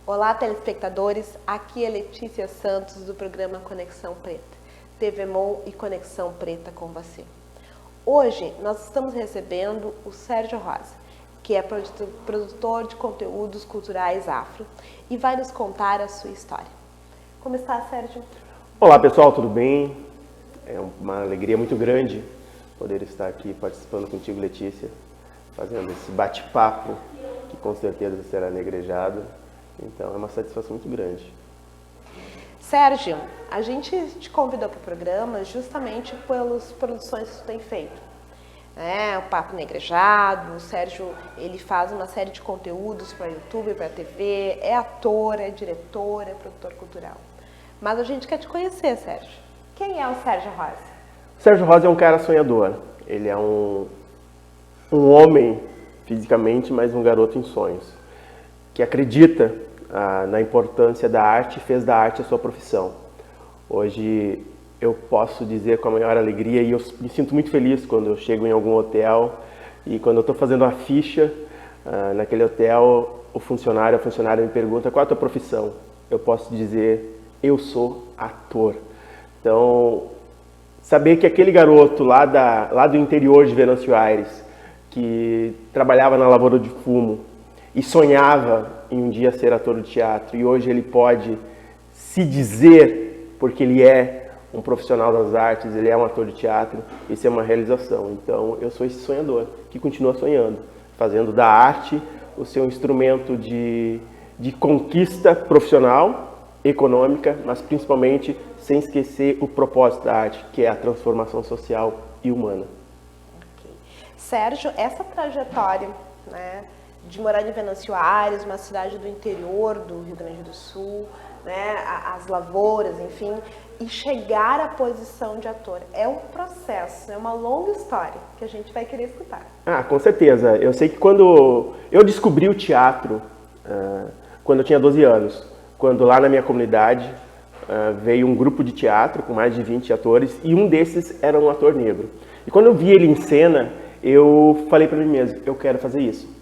Olá, telespectadores, aqui é Letícia Santos do programa Conexão Preta, TV MOL e Conexão Preta com você. Hoje nós estamos recebendo o Sérgio Rosa, que é produtor de conteúdos culturais afro e vai nos contar a sua história. Como está, Sérgio? Olá pessoal, tudo bem? É uma alegria muito grande poder estar aqui participando contigo, Letícia, fazendo esse bate-papo que com certeza será negrejado. Então é uma satisfação muito grande. Sérgio, a gente te convidou para o programa justamente pelas produções que tu tem feito. O Papo Negrejado, o Sérgio ele faz uma série de conteúdos para YouTube, para TV, é ator, é diretor, é produtor cultural. Mas a gente quer te conhecer, Sérgio. Quem é o Sérgio Rosa? O Sérgio Rosa é um cara sonhador. Ele é um homem fisicamente, mas um garoto em sonhos, que acredita na importância da arte e fez da arte a sua profissão. Hoje eu posso dizer com a maior alegria, e eu me sinto muito feliz quando eu chego em algum hotel e quando eu estou fazendo a ficha naquele hotel, a funcionária me pergunta: qual é a tua profissão? Eu posso dizer: eu sou ator. Então, saber que aquele garoto lá do interior de Venâncio Aires, que trabalhava na lavoura de fumo e sonhava em um dia ser ator de teatro, e hoje ele pode se dizer, porque ele é um profissional das artes, ele é um ator de teatro, isso é uma realização. Então eu sou esse sonhador, que continua sonhando, fazendo da arte o seu instrumento de conquista profissional, econômica, mas principalmente sem esquecer o propósito da arte, que é a transformação social e humana. Okay. Sérgio, essa trajetória, de morar em Venâncio Aires, uma cidade do interior do Rio Grande do Sul, as lavouras, enfim, e chegar à posição de ator. É um processo, é uma longa história que a gente vai querer escutar. Com certeza. Eu sei que quando eu descobri o teatro, quando eu tinha 12 anos, quando lá na minha comunidade veio um grupo de teatro com mais de 20 atores e um desses era um ator negro. E quando eu vi ele em cena, eu falei para mim mesmo: eu quero fazer isso.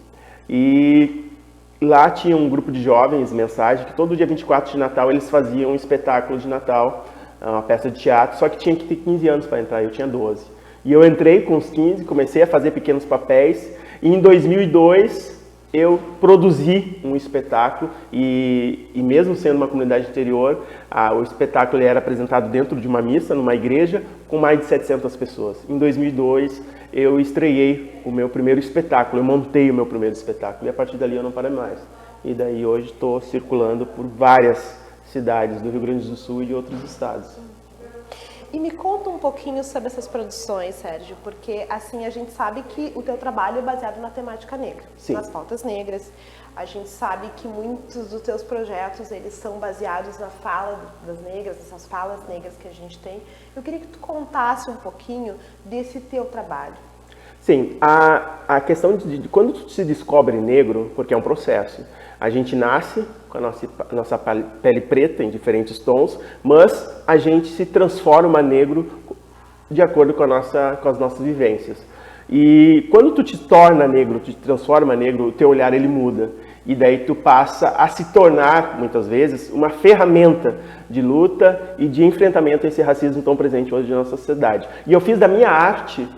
E lá tinha um grupo de jovens, Mensagem, que todo dia 24 de Natal eles faziam um espetáculo de Natal, uma peça de teatro, só que tinha que ter 15 anos para entrar, eu tinha 12. E eu entrei com os 15, comecei a fazer pequenos papéis, e em 2002 eu produzi um espetáculo, e mesmo sendo uma comunidade interior, o espetáculo era apresentado dentro de uma missa, numa igreja, com mais de 700 pessoas. Em 2002 eu estreiei o meu primeiro espetáculo, eu montei o meu primeiro espetáculo, e a partir dali eu não parei mais. E daí hoje estou circulando por várias cidades do Rio Grande do Sul e de outros estados. E me conta um pouquinho sobre essas produções, Sérgio, porque assim a gente sabe que o teu trabalho é baseado na temática negra, Sim, nas pautas negras. A gente sabe que muitos dos teus projetos eles são baseados na fala das negras, essas falas negras que a gente tem. Eu queria que tu contasse um pouquinho desse teu trabalho. Sim, a questão de quando tu se descobre negro, porque é um processo, a gente nasce com a nossa pele preta em diferentes tons, mas a gente se transforma negro de acordo com as nossas vivências. E quando tu te torna negro, tu te transforma negro, o teu olhar ele muda. E daí tu passa a se tornar, muitas vezes, uma ferramenta de luta e de enfrentamento a esse racismo tão presente hoje na nossa sociedade. E eu fiz da minha arte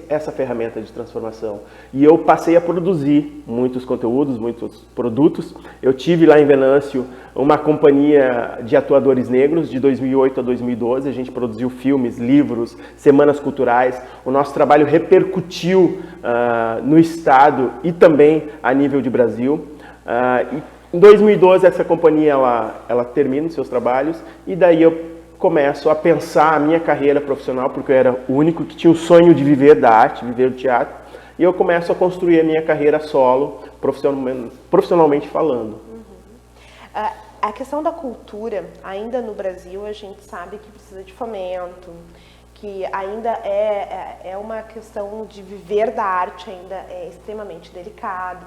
essa ferramenta de transformação. E eu passei a produzir muitos conteúdos, muitos produtos. Eu tive lá em Venâncio uma companhia de atuadores negros de 2008 a 2012. A gente produziu filmes, livros, semanas culturais. O nosso trabalho repercutiu no estado e também a nível de Brasil. Em 2012 essa companhia ela termina os seus trabalhos e daí eu começo a pensar a minha carreira profissional, porque eu era o único que tinha o sonho de viver da arte, viver do teatro, e eu começo a construir a minha carreira solo, profissionalmente falando. A questão da cultura, ainda no Brasil, a gente sabe que precisa de fomento, que ainda é uma questão de viver da arte, ainda é extremamente delicado.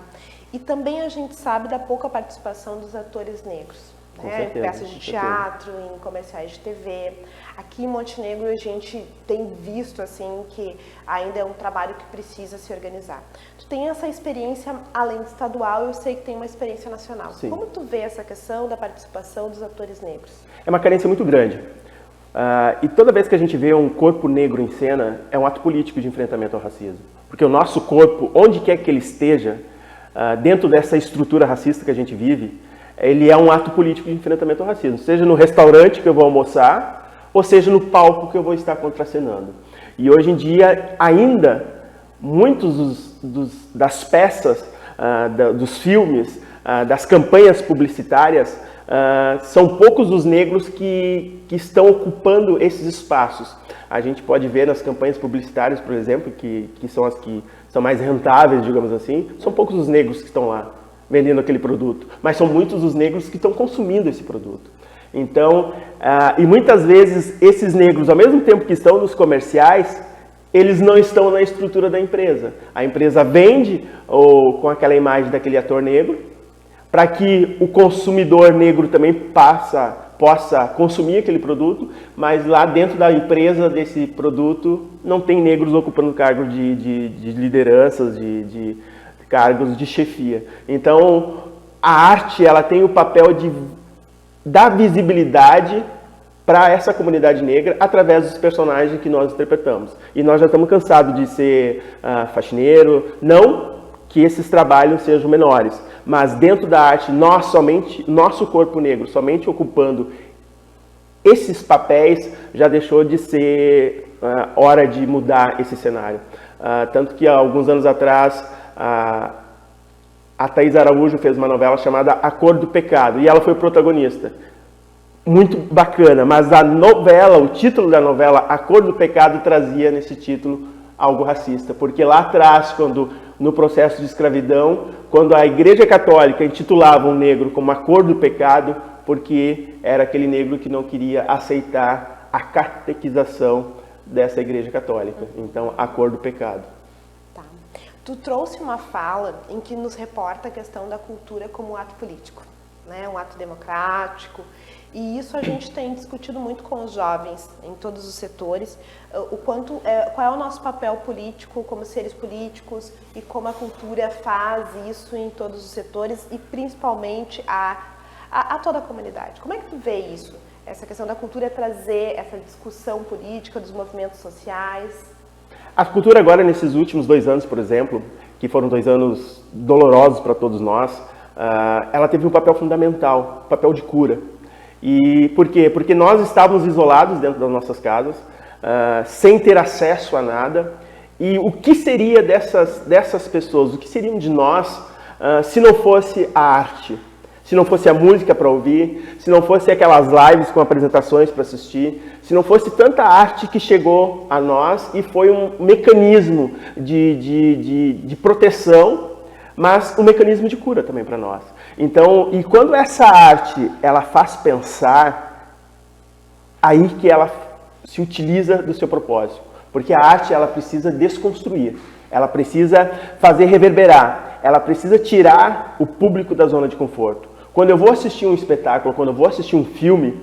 E também a gente sabe da pouca participação dos atores negros. né? Em peças de teatro, em comerciais de TV. Aqui em Montenegro a gente tem visto assim que ainda é um trabalho que precisa se organizar. Tu tem essa experiência além de estadual, eu sei que tem uma experiência nacional. Sim. Como tu vê essa questão da participação dos atores negros? É uma carência muito grande. E toda vez que a gente vê um corpo negro em cena, é um ato político de enfrentamento ao racismo. Porque o nosso corpo, onde quer que ele esteja, dentro dessa estrutura racista que a gente vive, ele é um ato político de enfrentamento ao racismo. Seja no restaurante que eu vou almoçar, ou seja no palco que eu vou estar contracenando. E hoje em dia, ainda, muitos das peças, dos filmes, das campanhas publicitárias, são poucos os negros que estão ocupando esses espaços. A gente pode ver nas campanhas publicitárias, por exemplo, que são as que são mais rentáveis, digamos assim, são poucos os negros que estão lá vendendo aquele produto, mas são muitos os negros que estão consumindo esse produto. Então, e muitas vezes esses negros, ao mesmo tempo que estão nos comerciais, eles não estão na estrutura da empresa. A empresa vende com aquela imagem daquele ator negro, para que o consumidor negro também possa consumir aquele produto, mas lá dentro da empresa desse produto não tem negros ocupando cargos de lideranças, de cargos de chefia. Então, a arte ela tem o papel de dar visibilidade para essa comunidade negra através dos personagens que nós interpretamos. E nós já estamos cansados de ser faxineiro, não que esses trabalhos sejam menores, mas dentro da arte, nosso corpo negro, somente ocupando esses papéis, já deixou de ser hora de mudar esse cenário. Tanto que há alguns anos atrás, a Thaís Araújo fez uma novela chamada A Cor do Pecado, e ela foi protagonista. Muito bacana, mas a novela, o título da novela, A Cor do Pecado, trazia nesse título algo racista, porque lá atrás, no processo de escravidão, quando a Igreja Católica intitulava um negro como a cor do pecado, porque era aquele negro que não queria aceitar a catequização dessa Igreja Católica. Então, a cor do pecado. Tá. Tu trouxe uma fala em que nos reporta a questão da cultura como um ato político, né? Um ato democrático. E isso a gente tem discutido muito com os jovens em todos os setores, qual é o nosso papel político como seres políticos e como a cultura faz isso em todos os setores e principalmente a toda a comunidade. Como é que tu vê isso? Essa questão da cultura trazer essa discussão política dos movimentos sociais? A cultura agora, nesses últimos 2 anos, por exemplo, que foram 2 anos dolorosos para todos nós, ela teve um papel fundamental, um papel de cura. E por quê? Porque nós estávamos isolados dentro das nossas casas, sem ter acesso a nada. E o que seria dessas pessoas, o que seriam de nós, se não fosse a arte? Se não fosse a música para ouvir, se não fosse aquelas lives com apresentações para assistir, se não fosse tanta arte que chegou a nós e foi um mecanismo de proteção, mas um mecanismo de cura também para nós. Então, e quando essa arte ela faz pensar, aí que ela se utiliza do seu propósito. Porque a arte ela precisa desconstruir, ela precisa fazer reverberar, ela precisa tirar o público da zona de conforto. Quando eu vou assistir um espetáculo, quando eu vou assistir um filme,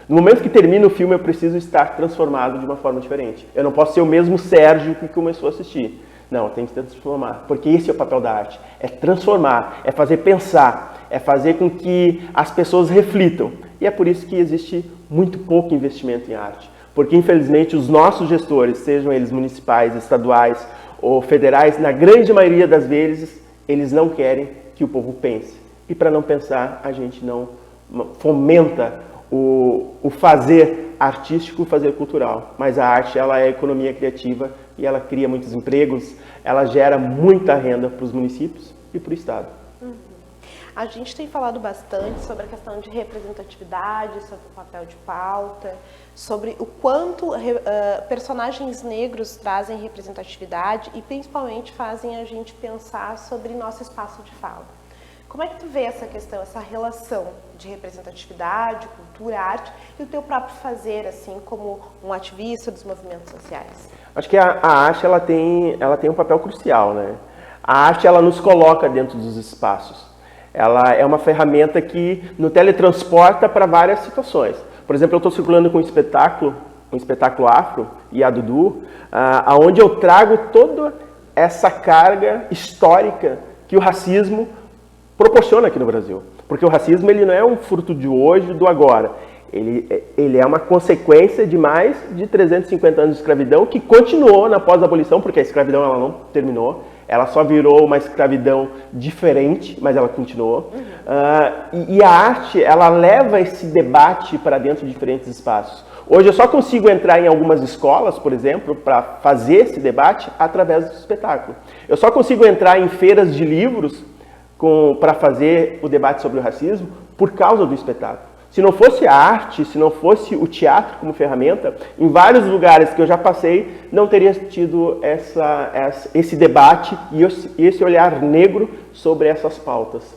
no momento que termina o filme eu preciso estar transformado de uma forma diferente. Eu não posso ser o mesmo Sérgio que começou a assistir. Não, tem que se transformar, porque esse é o papel da arte, é transformar, é fazer pensar, é fazer com que as pessoas reflitam. E é por isso que existe muito pouco investimento em arte, porque infelizmente os nossos gestores, sejam eles municipais, estaduais ou federais, na grande maioria das vezes, eles não querem que o povo pense. E para não pensar, a gente não fomenta o fazer artístico, o fazer cultural. Mas a arte, ela é economia criativa e ela cria muitos empregos, ela gera muita renda para os municípios e para o Estado. A gente tem falado bastante sobre a questão de representatividade, sobre o papel de pauta, sobre o quanto personagens negros trazem representatividade e principalmente fazem a gente pensar sobre nosso espaço de fala. Como é que tu vê essa questão, essa relação de representatividade, cultura, arte e o teu próprio fazer, assim, como um ativista dos movimentos sociais? Acho que a arte ela tem um papel crucial, né? A arte ela nos coloca dentro dos espaços. Ela é uma ferramenta que nos teletransporta para várias situações. Por exemplo, eu estou circulando com um espetáculo afro, e a Dudu, onde eu trago toda essa carga histórica que o racismo proporciona aqui no Brasil. Porque o racismo ele não é um fruto de hoje, do agora. Ele é uma consequência de mais de 350 anos de escravidão que continuou na pós-abolição, porque a escravidão ela não terminou. Ela só virou uma escravidão diferente, mas ela continuou. E a arte, ela leva esse debate para dentro de diferentes espaços. Hoje eu só consigo entrar em algumas escolas, por exemplo, para fazer esse debate através do espetáculo. Eu só consigo entrar em feiras de livros para fazer o debate sobre o racismo por causa do espetáculo. Se não fosse a arte, se não fosse o teatro como ferramenta, em vários lugares que eu já passei, não teria tido esse debate e esse olhar negro sobre essas pautas.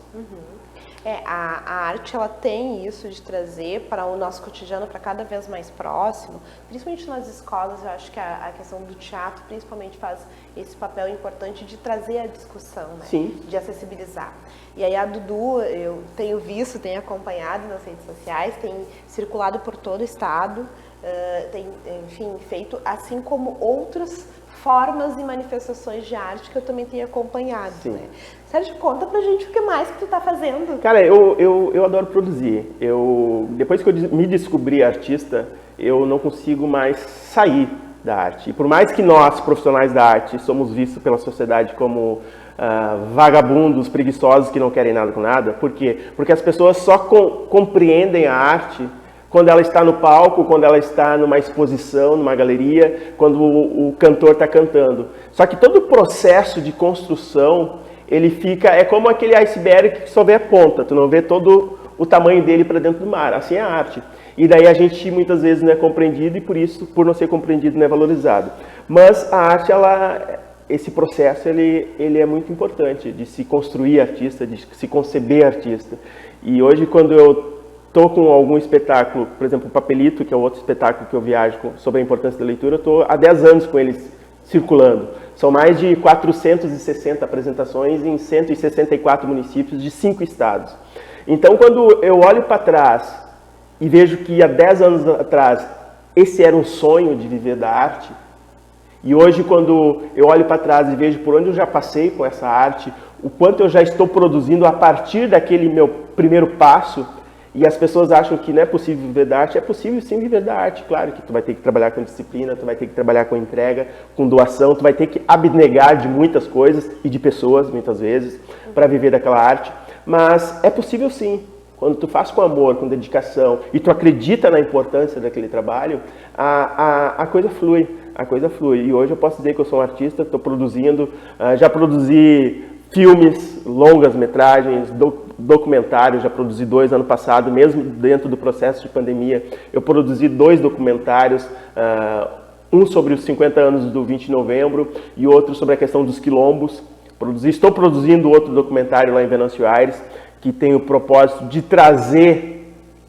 A arte ela tem isso de trazer para o nosso cotidiano para cada vez mais próximo, principalmente nas escolas. Eu acho que a questão do teatro principalmente faz esse papel importante de trazer a discussão, né? Sim. De acessibilizar. E aí a Dudu, eu tenho visto, tenho acompanhado nas redes sociais, tem circulado por todo o estado, tem, enfim, feito, assim como outras formas e manifestações de arte que eu também tenho acompanhado, né? Sérgio, conta pra gente o que mais que tu tá fazendo. Cara, eu adoro produzir. Depois que eu me descobri artista, eu não consigo mais sair da arte. E por mais que nós, profissionais da arte, somos vistos pela sociedade como vagabundos, preguiçosos que não querem nada com nada, por quê? Porque as pessoas só compreendem a arte quando ela está no palco, quando ela está numa exposição, numa galeria, quando o cantor está cantando. Só que todo o processo de construção, é como aquele iceberg que só vê a ponta, tu não vê todo o tamanho dele para dentro do mar. Assim é a arte. E daí a gente muitas vezes não é compreendido e por isso, por não ser compreendido, não é valorizado. Mas a arte, esse processo, ele é muito importante de se construir artista, de se conceber artista. E hoje, quando eu estou com algum espetáculo, por exemplo, o Papelito, que é o outro espetáculo que eu viajo sobre a importância da leitura, eu estou há 10 anos com eles circulando. São mais de 460 apresentações em 164 municípios de 5 estados. Então, quando eu olho para trás e vejo que há 10 anos atrás esse era um sonho de viver da arte, e hoje quando eu olho para trás e vejo por onde eu já passei com essa arte, o quanto eu já estou produzindo a partir daquele meu primeiro passo, e as pessoas acham que não é possível viver da arte. É possível sim viver da arte, claro que tu vai ter que trabalhar com disciplina, tu vai ter que trabalhar com entrega, com doação, tu vai ter que abnegar de muitas coisas e de pessoas, muitas vezes, para viver daquela arte. Mas é possível sim. Quando tu faz com amor, com dedicação, e tu acredita na importância daquele trabalho, a coisa flui, a coisa flui. E hoje eu posso dizer que eu sou um artista, estou produzindo, já produzi filmes, longas metragens, documentários, já produzi 2 ano passado, mesmo dentro do processo de pandemia, eu produzi 2 documentários, um sobre os 50 anos do 20 de novembro e outro sobre a questão dos quilombos. Estou produzindo outro documentário lá em Venâncio Aires, que tem o propósito de trazer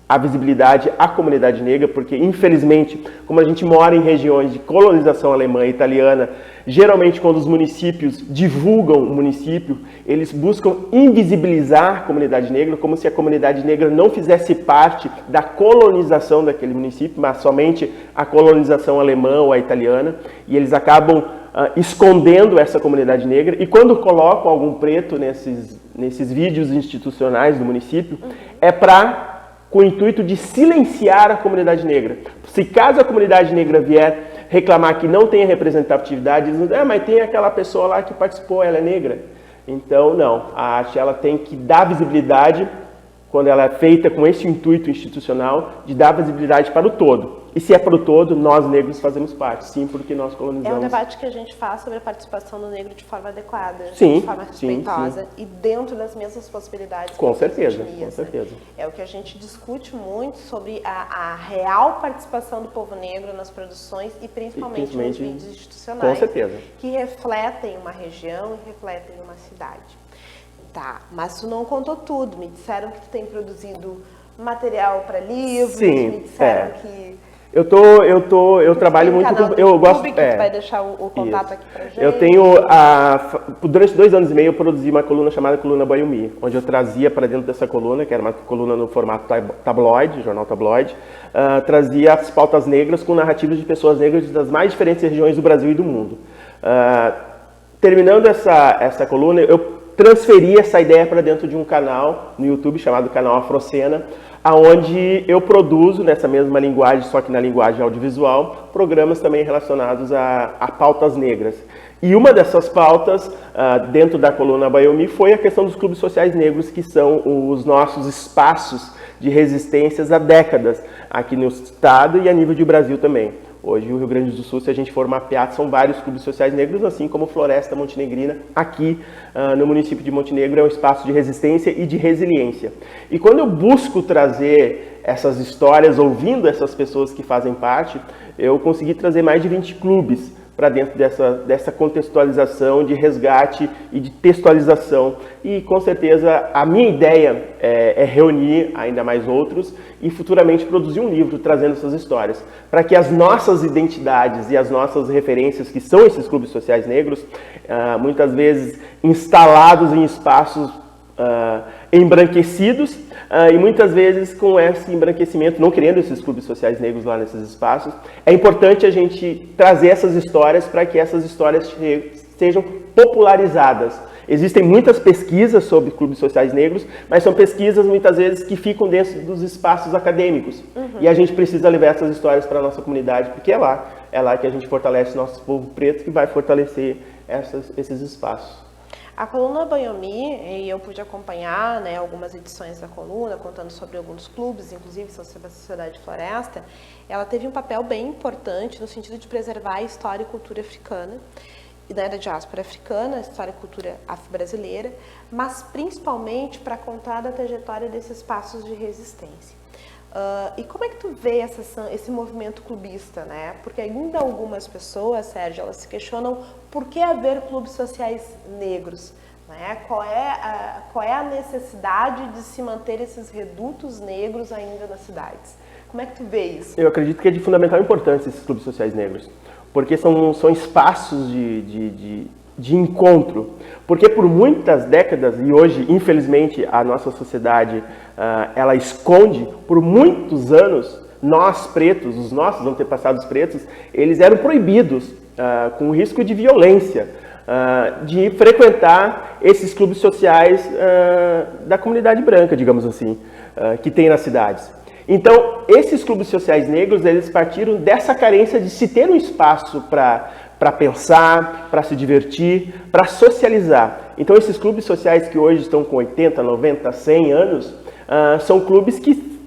a visibilidade à comunidade negra, porque infelizmente, como a gente mora em regiões de colonização alemã e italiana, geralmente quando os municípios divulgam o município, eles buscam invisibilizar a comunidade negra, como se a comunidade negra não fizesse parte da colonização daquele município, mas somente a colonização alemã ou a italiana, e eles acabam escondendo essa comunidade negra, e quando colocam algum preto nesses vídeos institucionais do município, é com o intuito de silenciar a comunidade negra. Se caso a comunidade negra vier reclamar que não tem representatividade, eles dizem, mas tem aquela pessoa lá que participou, ela é negra. Então, não. A arte ela tem que dar visibilidade, quando ela é feita com esse intuito institucional, de dar visibilidade para o todo. E se é para o todo, nós negros fazemos parte, sim, porque nós colonizamos. É um debate que a gente faz sobre a participação do negro de forma adequada, sim, de forma respeitosa, sim. E dentro das mesmas possibilidades. Com certeza, com certeza. É o que a gente discute muito sobre a real participação do povo negro nas produções e principalmente nos mídias institucionais. Com certeza. Que refletem uma região e refletem uma cidade. Tá, mas tu não contou tudo. Me disseram que tu tem produzido material para livros, sim, me disseram que Eu trabalho muito com... Eu gosto... Que tu vai deixar o contato isso. Aqui pra gente. Eu tenho... Durante 2 anos e meio eu produzi uma coluna chamada Coluna Baiumi, onde eu trazia para dentro dessa coluna, que era uma coluna no formato tabloide, jornal tabloide, trazia as pautas negras com narrativas de pessoas negras das mais diferentes regiões do Brasil e do mundo. Terminando essa coluna, eu transferi essa ideia para dentro de um canal no YouTube chamado Canal Afrocena, aonde eu produzo nessa mesma linguagem, só que na linguagem audiovisual, programas também relacionados a pautas negras. E uma dessas pautas, dentro da coluna Baiumi, foi a questão dos clubes sociais negros, que são os nossos espaços de resistências há décadas aqui no estado e a nível de Brasil também. Hoje, o Rio Grande do Sul, se a gente for mapear, são vários clubes sociais negros, assim como Floresta Montenegrina, aqui no município de Montenegro, é um espaço de resistência e de resiliência. E quando eu busco trazer essas histórias, ouvindo essas pessoas que fazem parte, eu consegui trazer mais de 20 clubes para dentro dessa contextualização, de resgate e de textualização. E, com certeza, a minha ideia é reunir ainda mais outros e futuramente produzir um livro trazendo essas histórias, para que as nossas identidades e as nossas referências, que são esses clubes sociais negros, muitas vezes instalados em espaços embranquecidos, e muitas vezes com esse embranquecimento, não querendo esses clubes sociais negros lá nesses espaços, é importante a gente trazer essas histórias para que essas histórias sejam popularizadas. Existem muitas pesquisas sobre clubes sociais negros, mas são pesquisas muitas vezes que ficam dentro dos espaços acadêmicos. E a gente precisa levar essas histórias para a nossa comunidade, porque é lá que a gente fortalece nosso povo preto, que vai fortalecer esses espaços. A coluna Baiumi, eu pude acompanhar, né, algumas edições da coluna, contando sobre alguns clubes, inclusive sobre a Sociedade Floresta. Ela teve um papel bem importante no sentido de preservar a história e cultura africana, e da diáspora africana, a história e cultura afro-brasileira, mas principalmente para contar da trajetória desses espaços de resistência. E como é que tu vê esse movimento clubista, né? Porque ainda algumas pessoas, Sérgio, elas se questionam por que haver clubes sociais negros, né? Qual é a necessidade de se manter esses redutos negros ainda nas cidades? Como é que tu vê isso? Eu acredito que é de fundamental importância esses clubes sociais negros, porque são espaços de encontro, porque por muitas décadas, e hoje, infelizmente, a nossa sociedade, ela esconde, por muitos anos, nós pretos, os nossos antepassados pretos, eles eram proibidos, com risco de violência, de frequentar esses clubes sociais da comunidade branca, digamos assim, que tem nas cidades. Então, esses clubes sociais negros, eles partiram dessa carência de se ter um espaço para pensar, para se divertir, para socializar. Então, esses clubes sociais que hoje estão com 80, 90, 100 anos, são clubes que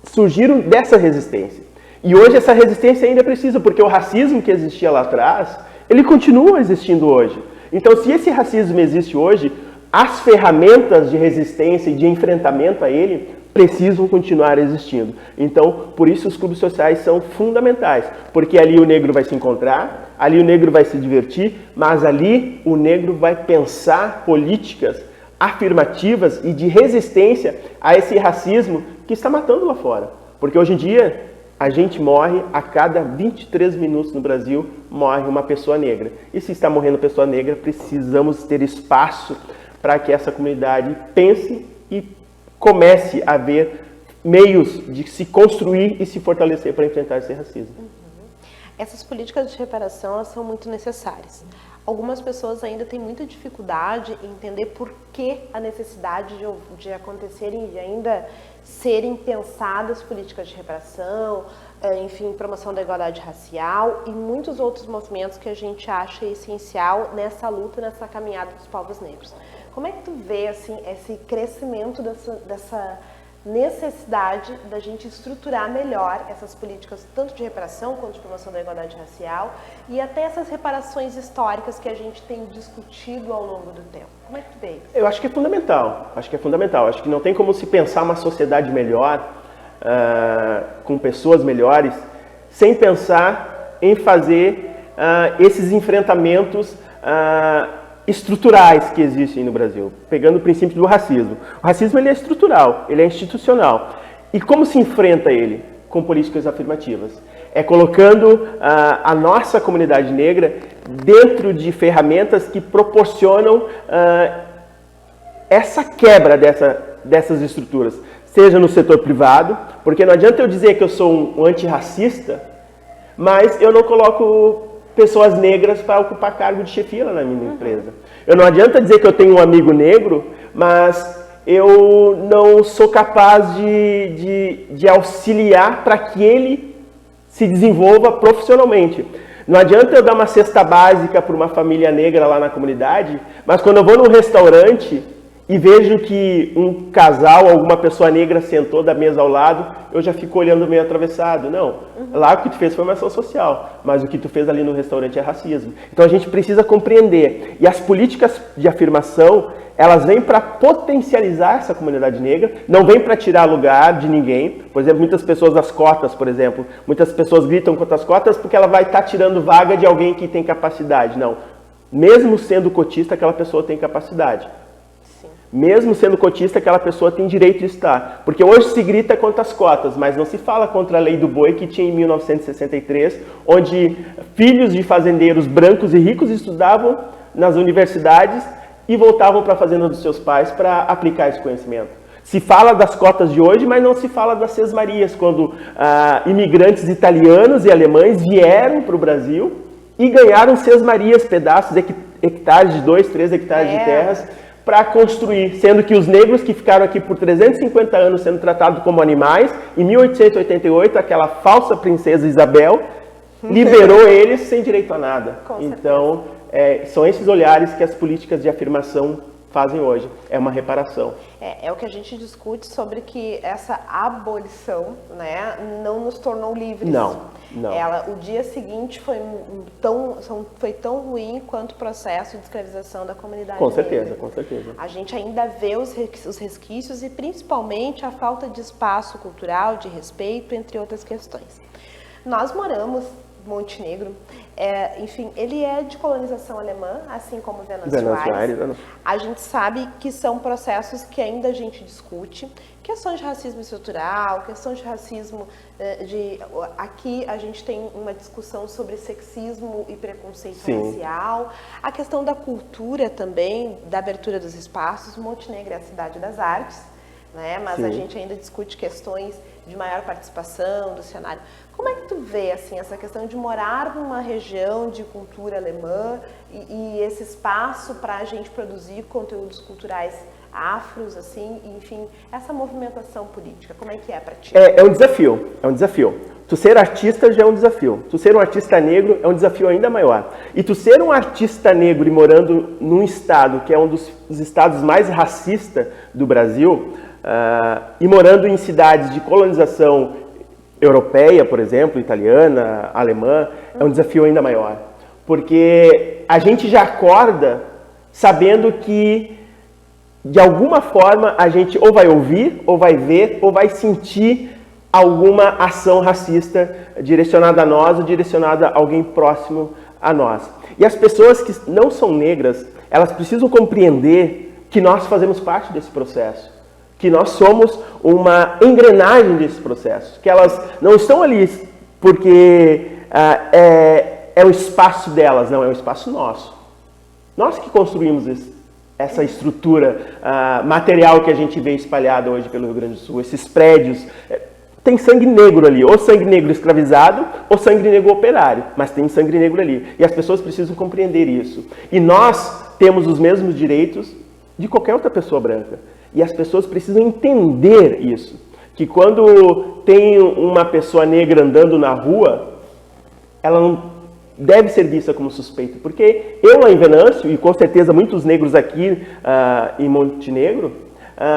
surgiram dessa resistência. E hoje essa resistência ainda precisa, porque o racismo que existia lá atrás, ele continua existindo hoje. Então, se esse racismo existe hoje, as ferramentas de resistência e de enfrentamento a ele precisam continuar existindo. Então, por isso os clubes sociais são fundamentais, porque ali o negro vai se encontrar, ali o negro vai se divertir, mas ali o negro vai pensar políticas afirmativas e de resistência a esse racismo que está matando lá fora. Porque hoje em dia, a gente morre a cada 23 minutos no Brasil, morre uma pessoa negra. E se está morrendo pessoa negra, precisamos ter espaço para que essa comunidade pense e comece a ver meios de se construir e se fortalecer para enfrentar esse racismo. Essas políticas de reparação, elas são muito necessárias. Algumas pessoas ainda têm muita dificuldade em entender por que a necessidade de acontecerem e ainda serem pensadas políticas de reparação, enfim, promoção da igualdade racial e muitos outros movimentos que a gente acha essencial nessa luta, nessa caminhada dos povos negros. Como é que tu vê assim, esse crescimento dessa necessidade da gente estruturar melhor essas políticas, tanto de reparação quanto de promoção da igualdade racial e até essas reparações históricas que a gente tem discutido ao longo do tempo? Como é que tu vê isso? Eu acho que é fundamental. Acho que não tem como se pensar uma sociedade melhor, com pessoas melhores, sem pensar em fazer esses enfrentamentos estruturais que existem no Brasil, pegando o princípio do racismo. O racismo ele é estrutural, ele é institucional. E como se enfrenta ele? Com políticas afirmativas. é colocando a nossa comunidade negra dentro de ferramentas que proporcionam essa quebra dessas estruturas, seja no setor privado, porque não adianta eu dizer que eu sou um antirracista, mas eu não coloco pessoas negras para ocupar cargo de chefia lá na minha empresa. Eu não adianta dizer que eu tenho um amigo negro, mas eu não sou capaz de auxiliar para que ele se desenvolva profissionalmente. Não adianta eu dar uma cesta básica para uma família negra lá na comunidade, mas quando eu vou num restaurante e vejo que um casal, alguma pessoa negra sentou da mesa ao lado, eu já fico olhando meio atravessado. Não, lá o que tu fez foi uma ação social, mas o que tu fez ali no restaurante é racismo. Então a gente precisa compreender. E as políticas de afirmação, elas vêm para potencializar essa comunidade negra, não vêm para tirar lugar de ninguém. Por exemplo, muitas pessoas das cotas, por exemplo, muitas pessoas gritam contra as cotas porque ela vai estar tirando vaga de alguém que tem capacidade. Não, mesmo sendo cotista, aquela pessoa tem capacidade. Mesmo sendo cotista, aquela pessoa tem direito de estar. Porque hoje se grita contra as cotas, mas não se fala contra a lei do boi que tinha em 1963, onde filhos de fazendeiros brancos e ricos estudavam nas universidades e voltavam para a fazenda dos seus pais para aplicar esse conhecimento. Se fala das cotas de hoje, mas não se fala das sesmarias, quando imigrantes italianos e alemães vieram para o Brasil e ganharam sesmarias, pedaços, hectares de 2, 3 hectares de terras, para construir, sendo que os negros que ficaram aqui por 350 anos sendo tratados como animais, em 1888, aquela falsa princesa Isabel liberou eles sem direito a nada. Então, são esses olhares que as políticas de afirmação fazem hoje. É uma reparação. É o que a gente discute sobre que essa abolição, né, não nos tornou livres. Não. O dia seguinte foi tão ruim quanto o processo de escravização da comunidade negra. Com certeza. A gente ainda vê os resquícios e principalmente a falta de espaço cultural, de respeito, entre outras questões. Nós moramos em Montenegro, enfim, ele é de colonização alemã, assim como Venâncio Aires. A gente sabe que são processos que ainda a gente discute, questões de racismo estrutural, questões de racismo, aqui a gente tem uma discussão sobre sexismo e preconceito racial, a questão da cultura também, da abertura dos espaços. Montenegro é a cidade das artes, né? Mas a gente ainda discute questões de maior participação do cenário. Como é que tu vê assim, essa questão de morar numa região de cultura alemã e esse espaço para a gente produzir conteúdos culturais afros, assim, enfim, essa movimentação política, como é que é para ti? É um desafio. Tu ser artista já é um desafio. Tu ser um artista negro é um desafio ainda maior. E tu ser um artista negro e morando num estado que é um dos estados mais racistas do Brasil, e morando em cidades de colonização europeia, por exemplo, italiana, alemã, é um desafio ainda maior. Porque a gente já acorda sabendo que, de alguma forma, a gente ou vai ouvir, ou vai ver, ou vai sentir alguma ação racista direcionada a nós ou direcionada a alguém próximo a nós. E as pessoas que não são negras, elas precisam compreender que nós fazemos parte desse processo. Que nós somos uma engrenagem desse processo, que elas não estão ali porque é o espaço delas, não, é o espaço nosso. Nós que construímos essa estrutura material que a gente vê espalhada hoje pelo Rio Grande do Sul, esses prédios. Tem sangue negro ali, ou sangue negro escravizado, ou sangue negro operário, mas tem sangue negro ali. E as pessoas precisam compreender isso. E nós temos os mesmos direitos de qualquer outra pessoa branca. E as pessoas precisam entender isso, que quando tem uma pessoa negra andando na rua, ela não deve ser vista como suspeita, porque eu lá em Venâncio, e com certeza muitos negros aqui em Montenegro,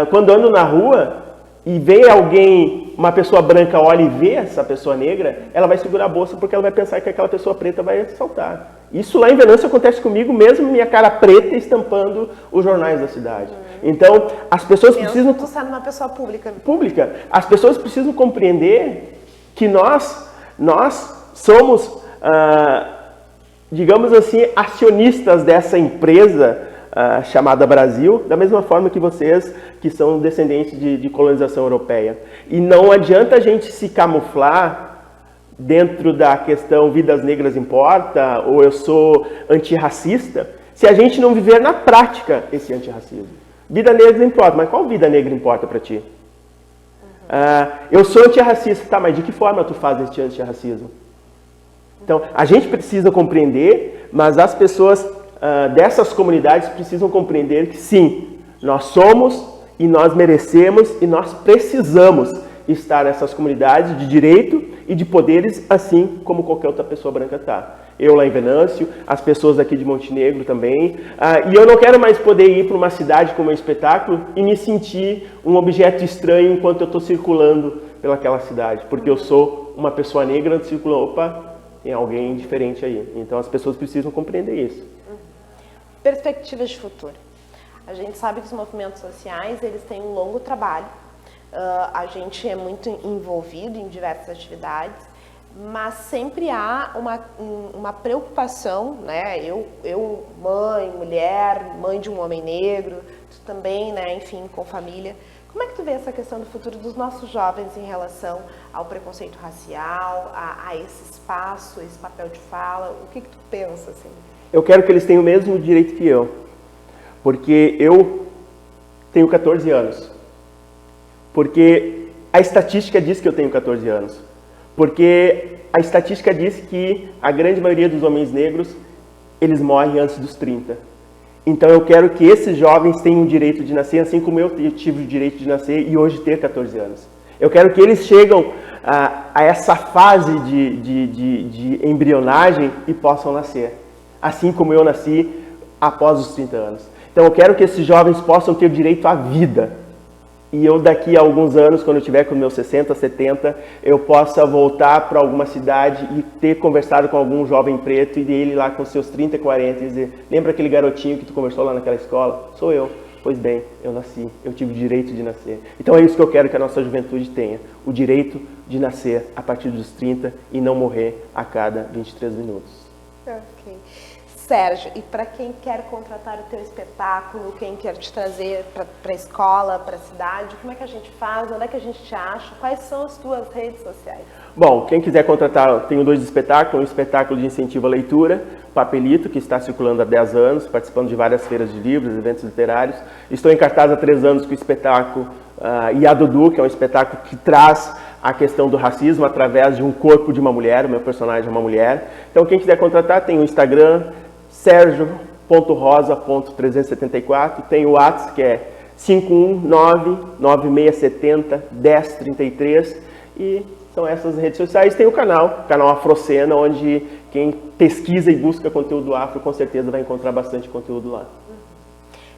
quando ando na rua e vê alguém, uma pessoa branca olha e vê essa pessoa negra, ela vai segurar a bolsa porque ela vai pensar que aquela pessoa preta vai assaltar. Isso lá em Venâncio acontece comigo, mesmo minha cara preta estampando os jornais da cidade. Então, as pessoas precisam... Tu sendo uma pessoa pública. Pública. As pessoas precisam compreender que nós somos, digamos assim, acionistas dessa empresa chamada Brasil, da mesma forma que vocês, que são descendentes de colonização europeia. E não adianta a gente se camuflar dentro da questão vidas negras importa, ou eu sou antirracista, se a gente não viver na prática esse antirracismo. Vida negra importa, mas qual vida negra importa para ti? Eu sou antirracista, tá, mas de que forma tu faz esse antirracismo? Então, a gente precisa compreender, mas as pessoas dessas comunidades precisam compreender que sim, nós somos e nós merecemos e nós precisamos estar nessas comunidades de direito e de poderes, assim como qualquer outra pessoa branca está. Eu lá em Venâncio, as pessoas aqui de Montenegro também. E eu não quero mais poder ir para uma cidade com o meu espetáculo e me sentir um objeto estranho enquanto eu estou circulando pelaquela cidade. Porque eu sou uma pessoa negra circulando, opa, tem alguém diferente aí. Então as pessoas precisam compreender isso. Perspectivas de futuro. A gente sabe que os movimentos sociais, eles têm um longo trabalho. A gente é muito envolvido em diversas atividades, mas sempre há uma preocupação, né? Eu, mãe, mulher, mãe de um homem negro, tu também, né? Enfim, com família. Como é que tu vê essa questão do futuro dos nossos jovens em relação ao preconceito racial, a esse espaço, esse papel de fala? O que tu pensa, assim? Eu quero que eles tenham o mesmo direito que eu, porque eu tenho 14 anos. Porque a estatística diz que eu tenho 14 anos. Porque a estatística diz que a grande maioria dos homens negros, eles morrem antes dos 30. Então eu quero que esses jovens tenham o direito de nascer, assim como eu tive o direito de nascer e hoje ter 14 anos. Eu quero que eles cheguem a essa fase de embrionagem e possam nascer. Assim como eu nasci após os 30 anos. Então eu quero que esses jovens possam ter o direito à vida. E eu daqui a alguns anos, quando eu tiver com meus 60, 70, eu possa voltar para alguma cidade e ter conversado com algum jovem preto e ele lá com seus 30, 40 e dizer: lembra aquele garotinho que tu conversou lá naquela escola? Sou eu. Pois bem, eu nasci, eu tive o direito de nascer. Então é isso que eu quero que a nossa juventude tenha, o direito de nascer a partir dos 30 e não morrer a cada 23 minutos. Ok. Sérgio, e para quem quer contratar o teu espetáculo, quem quer te trazer para a escola, para a cidade, como é que a gente faz? Onde é que a gente te acha? Quais são as tuas redes sociais? Bom, quem quiser contratar, eu tenho 2 espetáculos, um espetáculo de incentivo à leitura, Papelito, que está circulando há 10 anos, participando de várias feiras de livros, eventos literários. Estou em cartaz há 3 anos com o espetáculo Iadudu, que é um espetáculo que traz a questão do racismo através de um corpo de uma mulher, o meu personagem é uma mulher. Então quem quiser contratar tem o Instagram, sergio.rosa.374, tem o WhatsApp que é 519-9670-1033 e são essas redes sociais. Tem o canal Afrocena, onde quem pesquisa e busca conteúdo afro com certeza vai encontrar bastante conteúdo lá.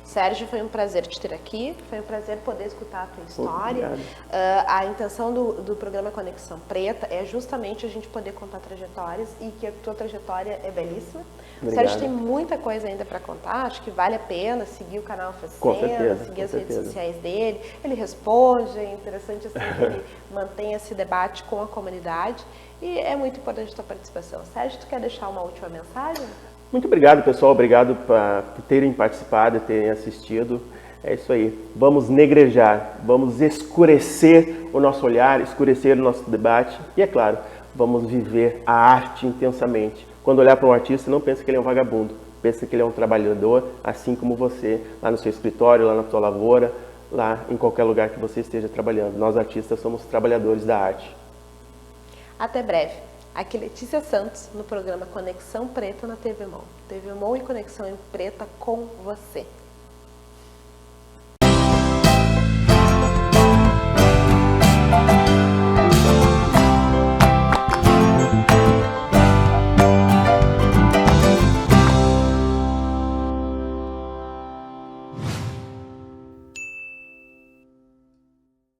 Sérgio, foi um prazer te ter aqui, foi um prazer poder escutar a tua história. A intenção do programa Conexão Preta é justamente a gente poder contar trajetórias e que a tua trajetória é belíssima. O Sérgio tem muita coisa ainda para contar, acho que vale a pena seguir o canal Afrocena, seguir as redes sociais dele. Ele responde, é interessante assim, que ele mantém esse debate com a comunidade e é muito importante a tua participação. Sérgio, tu quer deixar uma última mensagem? Muito obrigado, pessoal. Obrigado por terem participado e terem assistido. É isso aí. Vamos negrejar, vamos escurecer o nosso olhar, escurecer o nosso debate. E, é claro, vamos viver a arte intensamente. Quando olhar para um artista, não pense que ele é um vagabundo. Pense que ele é um trabalhador, assim como você, lá no seu escritório, lá na sua lavoura, lá em qualquer lugar que você esteja trabalhando. Nós, artistas, somos trabalhadores da arte. Até breve. Aqui Letícia Santos, no programa Conexão Preta na TV Mon. TV Mon e Conexão Preta com você.